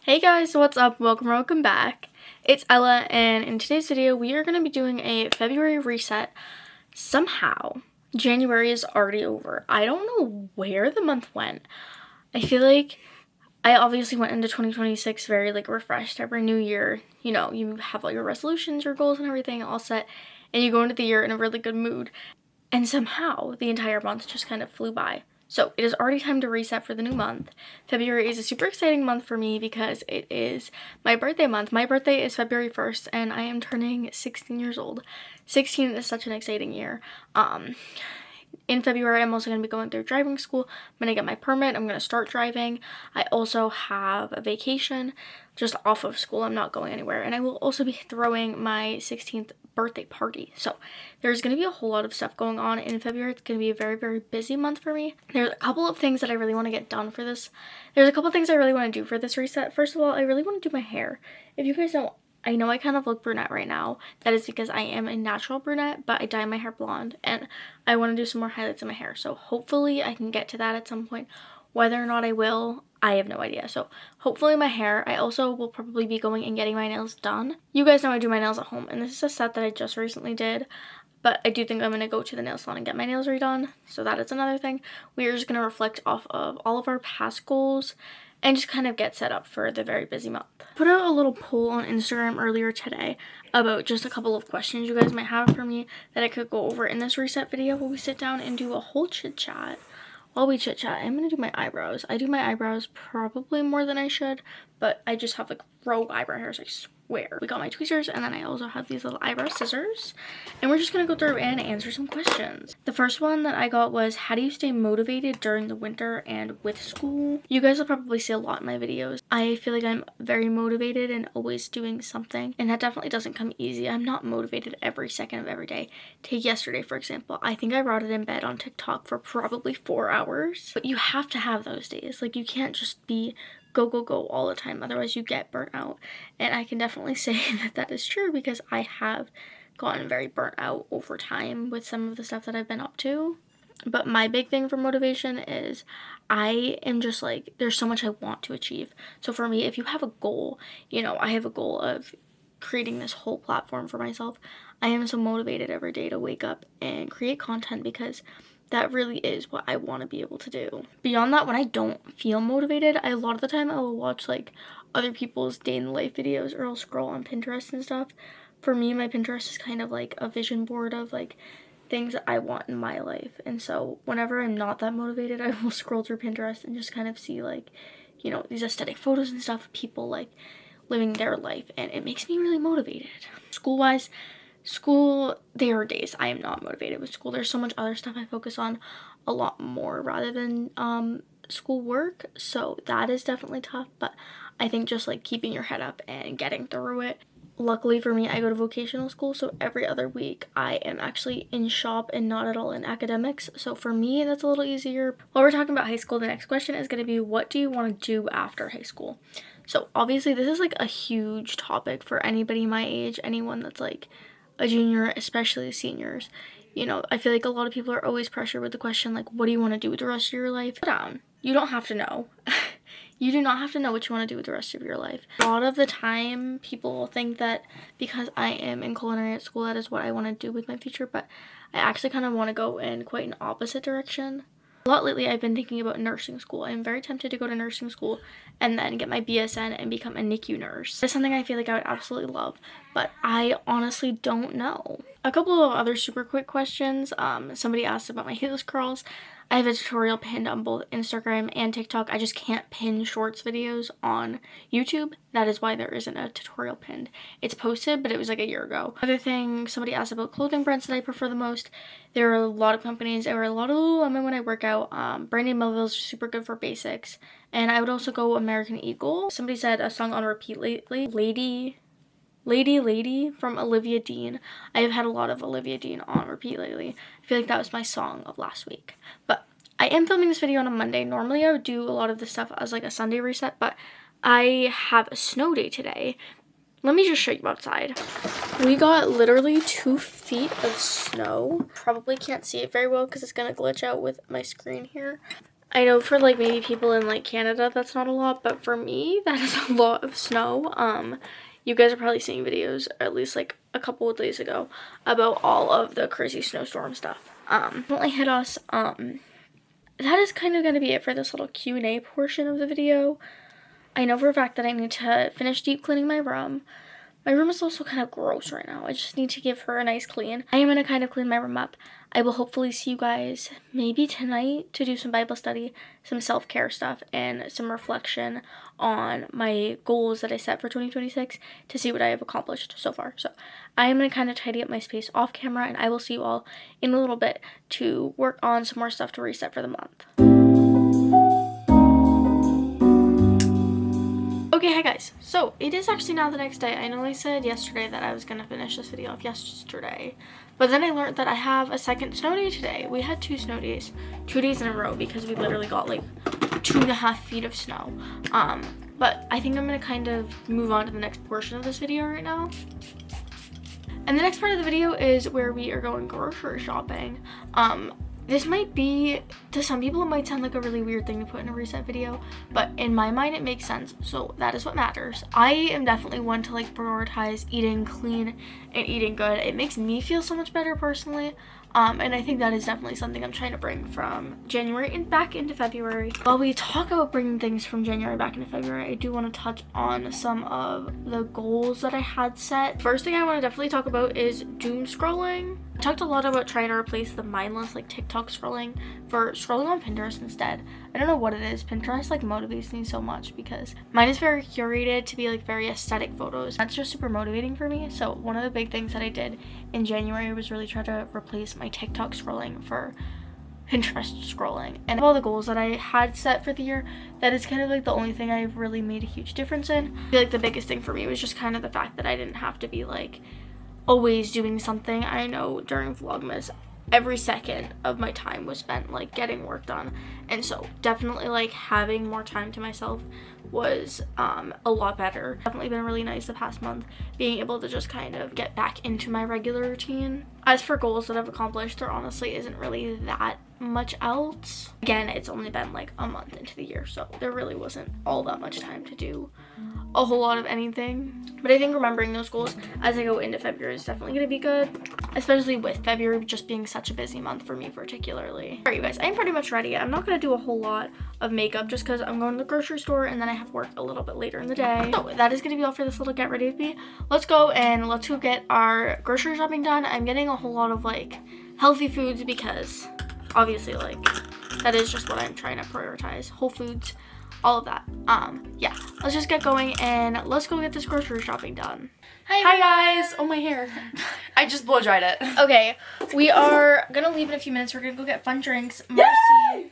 Hey guys, what's up? Welcome back. It's Ella, and in today's video we are going to be doing a February reset. Somehow January is already over. I don't know where the month went. I feel like I obviously went into 2026 very refreshed. Every new year, you have all your resolutions, your goals and everything all set, and you go into the year in a really good mood. And somehow the entire month just kind of flew by. So it is already time to reset for the new month. February is a super exciting month for me because it is my birthday month. My birthday is February 1st and I am turning 16 years old. 16 is such an exciting year. In February, I'm also going to be going through driving school. I'm going to get my permit. I'm going to start driving. I also have a vacation just off of school. I'm not going anywhere. And I will also be throwing my 16th birthday party. So there's going to be a whole lot of stuff going on in February. It's going to be a very, very busy month for me. There's a couple of things that I really want to get done for this. There's a couple of things I really want to do for this reset. First of all, I really want to do my hair. If you guys don't, I know I kind of look brunette right now. That is because I am a natural brunette, but I dye my hair blonde and I want to do some more highlights in my hair. So hopefully I can get to that at some point. Whether or not I will, I have no idea. So hopefully my hair. I also will probably be going and getting my nails done. You guys know I do my nails at home, and this is a set that I just recently did. But I do think I'm going to go to the nail salon and get my nails redone. So that is another thing. We are just going to reflect off of all of our past goals and just kind of get set up for the very busy month. Put out a little poll on Instagram earlier today about just a couple of questions you guys might have for me that I could go over in this reset video while we sit down and do a whole chit chat. While we chit chat, I'm gonna do my eyebrows. I do my eyebrows probably more than I should, but I just have rogue eyebrow hairs, I swear. We got my tweezers, and then I also have these little eyebrow scissors, and we're just gonna go through and answer some questions. The first one that I got was, how do you stay motivated during the winter and with school? You guys will probably see a lot in my videos. I feel like I'm very motivated and always doing something, and that definitely doesn't come easy. I'm not motivated every second of every day. Take yesterday, for example. I think I rotted in bed on TikTok for probably 4 hours, but you have to have those days. You can't just be go all the time, otherwise you get burnt out. And I can definitely say that that is true because I have gotten very burnt out over time with some of the stuff that I've been up to. But my big thing for motivation is I am just there's so much I want to achieve. So for me, if you have a goal, I have a goal of creating this whole platform for myself. I am so motivated every day to wake up and create content because that really is what I want to be able to do. Beyond that, when I don't feel motivated, a lot of the time I will watch other people's day in the life videos, or I'll scroll on Pinterest and stuff. For me, my Pinterest is kind of like a vision board of things that I want in my life. And so whenever I'm not that motivated, I will scroll through Pinterest and just kind of see these aesthetic photos and stuff of people living their life, and it makes me really motivated. School-wise, there are days I am not motivated with school. There's so much other stuff I focus on a lot more rather than schoolwork, so that is definitely tough. But I think just keeping your head up and getting through it. Luckily for me, I go to vocational school, so every other week I am actually in shop and not at all in academics. So for me, that's a little easier. While we're talking about high school, the next question is going to be, what do you want to do after high school? So obviously this is a huge topic for anybody my age, anyone that's a junior, especially seniors. I feel like a lot of people are always pressured with the question what do you want to do with the rest of your life? Slow down. You don't have to know. You do not have to know what you want to do with the rest of your life. A lot of the time people think that because I am in culinary at school, that is what I want to do with my future, but I actually kind of want to go in quite an opposite direction. A lot lately I've been thinking about nursing school. I'm very tempted to go to nursing school and then get my BSN and become a NICU nurse. It's something I feel like I would absolutely love, but I honestly don't know. A couple of other super quick questions. Somebody asked about my heelless curls. I have a tutorial pinned on both Instagram and TikTok. I just can't pin shorts videos on YouTube. That is why there isn't a tutorial pinned. It's posted, but it was a year ago. Other thing, somebody asked about clothing brands that I prefer the most. There are a lot of companies. There are a lot of women when I work out. Brandy Melville's super good for basics. And I would also go American Eagle. Somebody said a song on repeat lately. Lady from Olivia Dean. I have had a lot of Olivia Dean on repeat lately. I feel like that was my song of last week. But I am filming this video on a Monday. Normally I would do a lot of this stuff as a Sunday reset, but I have a snow day today. Let me just show you outside. We got literally 2 feet of snow. Probably can't see it very well because it's gonna glitch out with my screen here. I know for like maybe people in like Canada that's not a lot, but for me that is a lot of snow. You guys are probably seeing videos, or at least like a couple of days ago, about all of the crazy snowstorm stuff. Definitely hit us. That is kind of going to be it for this little Q&A portion of the video. I know for a fact that I need to finish deep cleaning my room. My room is also kind of gross right now. I just need to give her a nice clean. I am going to kind of clean my room up. I will hopefully see you guys maybe tonight to do some Bible study, some self-care stuff, and some reflection on my goals that I set for 2026 to see what I have accomplished so far. So I am going to kind of tidy up my space off camera, and I will see you all in a little bit to work on some more stuff to reset for the month. Okay, hi guys. So it is actually now the next day. I know I said yesterday that I was going to finish this video off yesterday, but then I learned that I have a second snow day today. We had 2 snow days, 2 days in a row, because we literally got like 2.5 feet of snow. But I think I'm going to kind of move on to the next portion of this video right now. And the next part of the video is where we are going grocery shopping. This might be, to some people it might sound like a really weird thing to put in a reset video, but in my mind it makes sense, so that is what matters. I am definitely one to like prioritize eating clean and eating good. It makes me feel so much better personally, and I think that is definitely something I'm trying to bring from January and back into February. While we talk about bringing things from January back into February, I do want to touch on some of the goals that I had set. First thing I want to definitely talk about is doom scrolling. I talked a lot about trying to replace the mindless like TikTok scrolling for scrolling on Pinterest instead. I don't know what it is. Pinterest like motivates me so much because mine is very curated to be like very aesthetic photos. That's just super motivating for me. So one of the big things that I did in January was really try to replace my TikTok scrolling for Pinterest scrolling. And of all the goals that I had set for the year, that is kind of like the only thing I've really made a huge difference in. I feel like the biggest thing for me was just kind of the fact that I didn't have to be like always doing something. I know during Vlogmas every second of my time was spent like getting work done, and so definitely like having more time to myself was a lot better. Definitely been really nice the past month being able to just kind of get back into my regular routine. As for goals that I've accomplished, there honestly isn't really that much else. Again, it's only been like a month into the year, so there really wasn't all that much time to do a whole lot of anything. But I think remembering those goals as I go into February is definitely going to be good, especially with February just being such a busy month for me particularly. Alright you guys, I'm pretty much ready. I'm not going to do a whole lot of makeup just because I'm going to the grocery store and then I have work a little bit later in the day. So that is going to be all for this little get ready with me. Let's go and let's go get our grocery shopping done. I'm getting a whole lot of like healthy foods because obviously like that is just what I'm trying to prioritize. Whole foods, all of that. Yeah, let's just get going and let's go get this grocery shopping done. Hi guys! Oh, my hair. I just blow dried it. Okay, we are gonna leave in a few minutes. We're gonna go get fun drinks. Marcy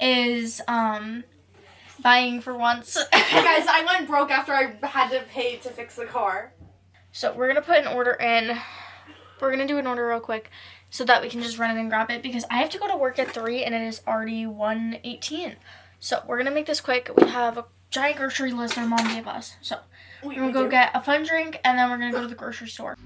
is buying for once. Hey guys, I went broke after I had to pay to fix the car. So we're gonna put an order in. We're gonna do an order real quick so that we can just run in and grab it because I have to go to work at 3 and it is already 1:18. So we're gonna make this quick. We have a giant grocery list our mom gave us. So we're gonna go get a fun drink and then we're gonna go to the grocery store.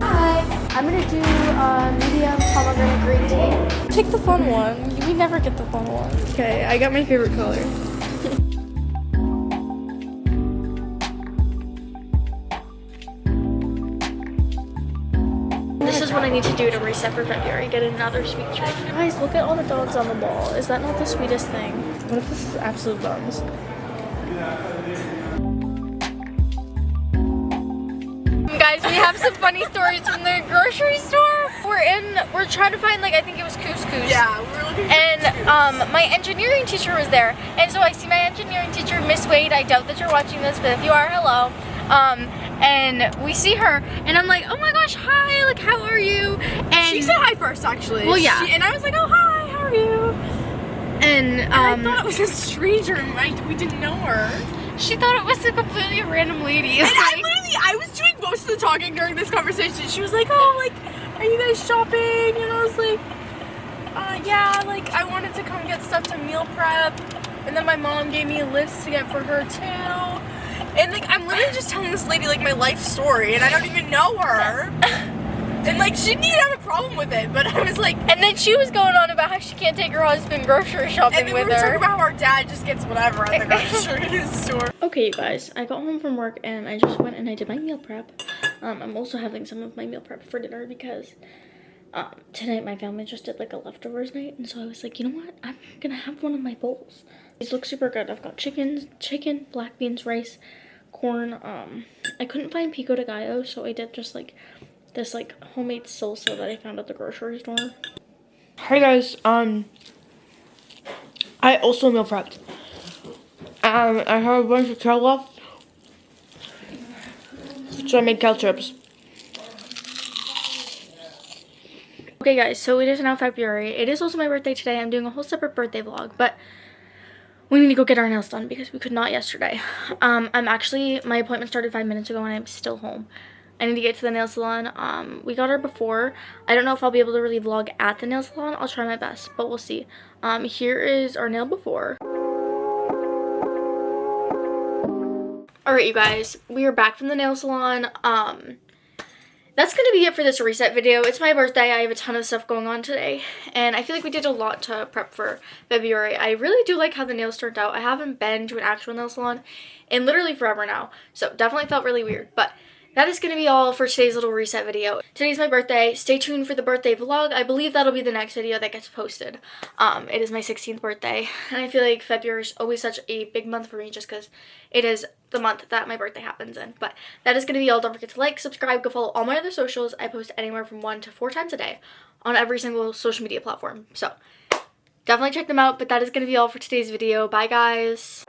Hi, I'm gonna do medium pomegranate green tea. Pick the fun one. We never get the fun one. Okay, I got my favorite color. This is what I need to do to reset for February. Get another sweet treat. Guys, look at all the dogs on the wall. Is that not the sweetest thing? What if this is absolute bums? Guys, we have some funny stories from the grocery store. We're trying to find like I think it was couscous. Yeah, we were looking for and my engineering teacher was there, and so I see my engineering teacher, Miss Wade. I doubt that you're watching this, but if you are, hello. And we see her, and I'm like, oh my gosh, hi, like, how are you? And she said hi first, actually. Well, yeah. And I was like, oh, hi, how are you? And I thought it was a stranger, and we didn't know her. She thought it was a completely random lady. And I was doing most of the talking during this conversation. She was like, oh, like, are you guys shopping? And I was like, yeah, like, I wanted to come get stuff to meal prep. And then my mom gave me a list to get for her, too. And, like, I'm literally just telling this lady, like, my life story, and I don't even know her. Like, she didn't have a problem with it, but I was like... And then she was going on about how she can't take her husband grocery shopping and then with we were talking her. about how our dad just gets whatever at the grocery store. Okay, you guys, I got home from work and I just went and I did my meal prep. I'm also having some of my meal prep for dinner because tonight my family just did like a leftovers night, and so I was like, you know what? I'm gonna have one of my bowls. These look super good. I've got chicken, black beans, rice, corn. I couldn't find pico de gallo, so I did just like this like homemade salsa that I found at the grocery store. Hi guys, I also meal prepped. I have a bunch of kale left, so I made kale chips. Okay guys, so it is now February. It is also my birthday today. I'm doing a whole separate birthday vlog, but we need to go get our nails done because we could not yesterday. My appointment started 5 minutes ago and I'm still home. I need to get to the nail salon. We got her before. I don't know if I'll be able to really vlog at the nail salon. I'll try my best, but we'll see. Here is our nail before. Alright, you guys, we are back from the nail salon. That's going to be it for this reset video. It's my birthday. I have a ton of stuff going on today, and I feel like we did a lot to prep for February. I really do like how the nails turned out. I haven't been to an actual nail salon in literally forever now, so definitely felt really weird, but that is going to be all for today's little reset video. Today's my birthday. Stay tuned for the birthday vlog. I believe that'll be the next video that gets posted. It is my 16th birthday, and I feel like February is always such a big month for me just because it is the month that my birthday happens in. But that is going to be all. Don't forget to like, subscribe, go follow all my other socials. I post anywhere from 1 to 4 times a day on every single social media platform. So definitely check them out. But that is going to be all for today's video. Bye, guys.